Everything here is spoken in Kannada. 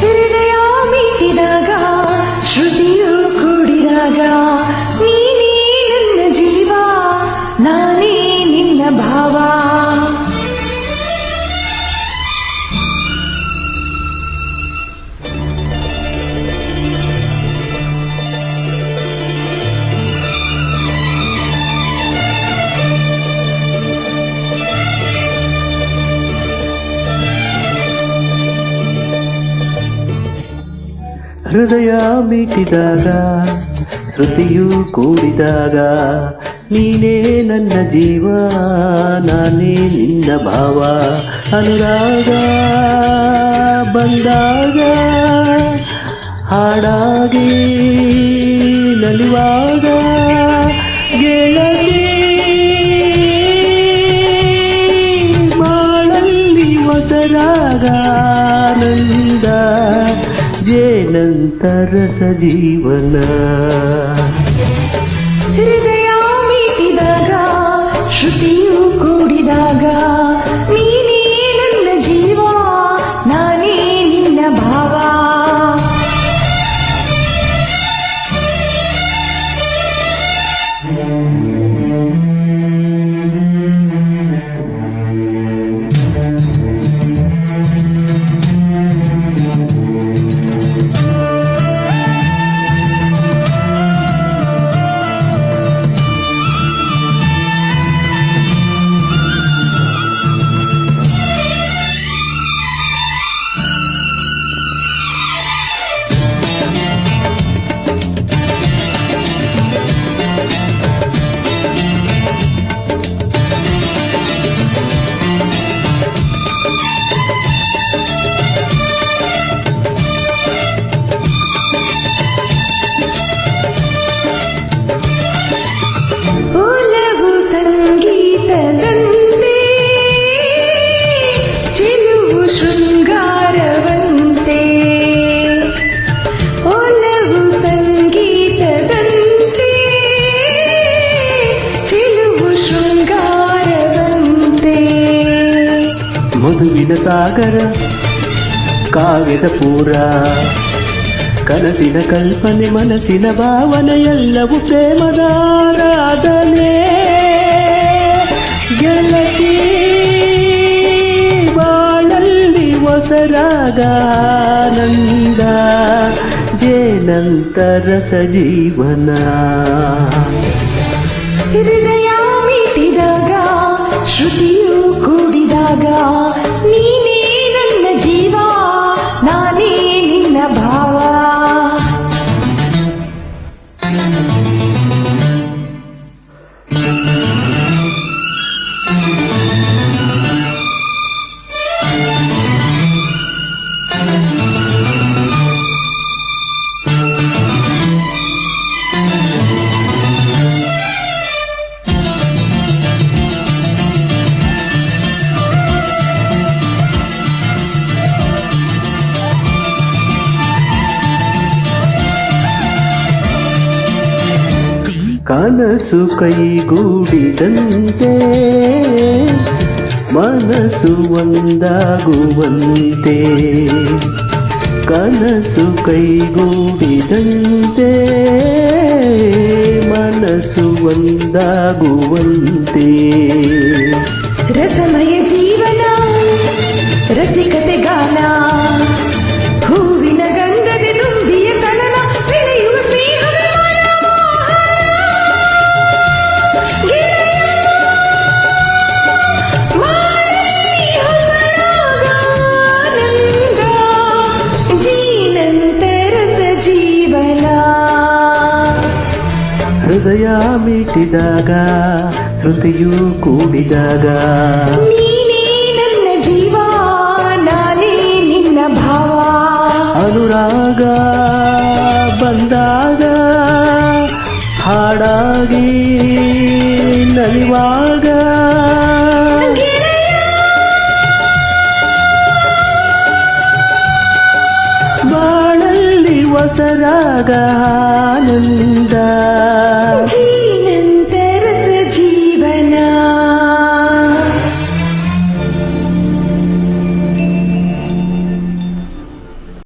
ಹೃದಯ ಮೀಟಿದಾಗ ಶ್ರುತಿಯು ಕೂಡಿದಾಗ ನೀನೇ ನನ್ನ ಜೀವ ನಾನೇ ನಿನ್ನ ಭಾವ. ಹೃದಯ ಮೀಟಿದಾಗ ಶ್ರುತಿಯು ಕೂಡಿದಾಗ ನೀನೇ ನನ್ನ ಜೀವ ನಾನೇ ನಿನ್ನ ಭಾವ. ಅನುರಾಗ ಬಂದಾಗ ಹಾಡಾಗಿ ನಲಿವಾಗ ಗೆಳತಿ ಬಾಳಲ್ಲಿ ಒದರಾಗ ನಂದ ಜೇನಂತರಸ ಜೀವನ. ಹೃದಯ ಮೀಟಿದಾಗ ಶ್ರುತಿಯು ಕೂಡಿದಾಗ ನೀನೇ ನನ್ನ ಜೀವ ನಾನೇ ನಿನ್ನ ಭಾವ. ಸಂಗೀತದಂತೆ ಚೆಲುವು ಶೃಂಗಾರವಂತೆ ಒಲವು ಸಂಗೀತದಂತೆ ಚೆಲುವು ಶೃಂಗಾರವಂತೆ. ಮಧುವಿನ ಸಾಗರ ಕಾವ್ಯದ ಪೂರ ಕನಸಿನ ಕಲ್ಪನೆ ಮನಸ್ಸಿನ ಭಾವನೆ ಎಲ್ಲವೂ ಪ್ರೇಮದ ಆರಾಧನೆ. ಗೆಳತಿ ಬಾಳಲ್ಲಿ ಹೊಸರಾಗ ನಂದ ಜೇನಂತರಸ ಜೀವನ. ಹೃದಯ ಮೀಟಿದಾಗ ಶ್ರುತಿಯು ಕೂಡಿದಾಗ ನೀನೇ ನನ್ನ ಜೀವ ನಾನೇ ನಿನ್ನ ಭಾವ. ಕನಸು ಕೈಗೂಡಿದಂತೆ ಮನಸ್ಸು ಒಂದಾಗುವಂತೆ. ಕನಸು ಕೈಗೂಡಿದಂತೆ ಮನಸ್ಸು ಒಂದಾಗುವಂತೆ. ರಸಮಯ ಜೀವನ ರಸಿಕತೆ ಗಾನ ಹೂವಿನ ಗಂಧದ ತುಂಬಿಯ ಕನನ ಸೆಳೆಯುವ ಸ್ನೇಹದ ಹೃದಯ ಮೀಟಿದಾಗ ಶ್ರುತಿಯು ಕೂಡಿದಾಗ ನೀನೇ ನನ್ನ ಜೀವ ನಾನೇ ನಿನ್ನ ಭಾವ. ಅನುರಾಗ ಬಂದಾಗ ಹಾಡಾಗಿ ನಲಿವಾಗ ಬಾಳಲ್ಲಿ ಹೊಸರಾಗ ಆನಂದ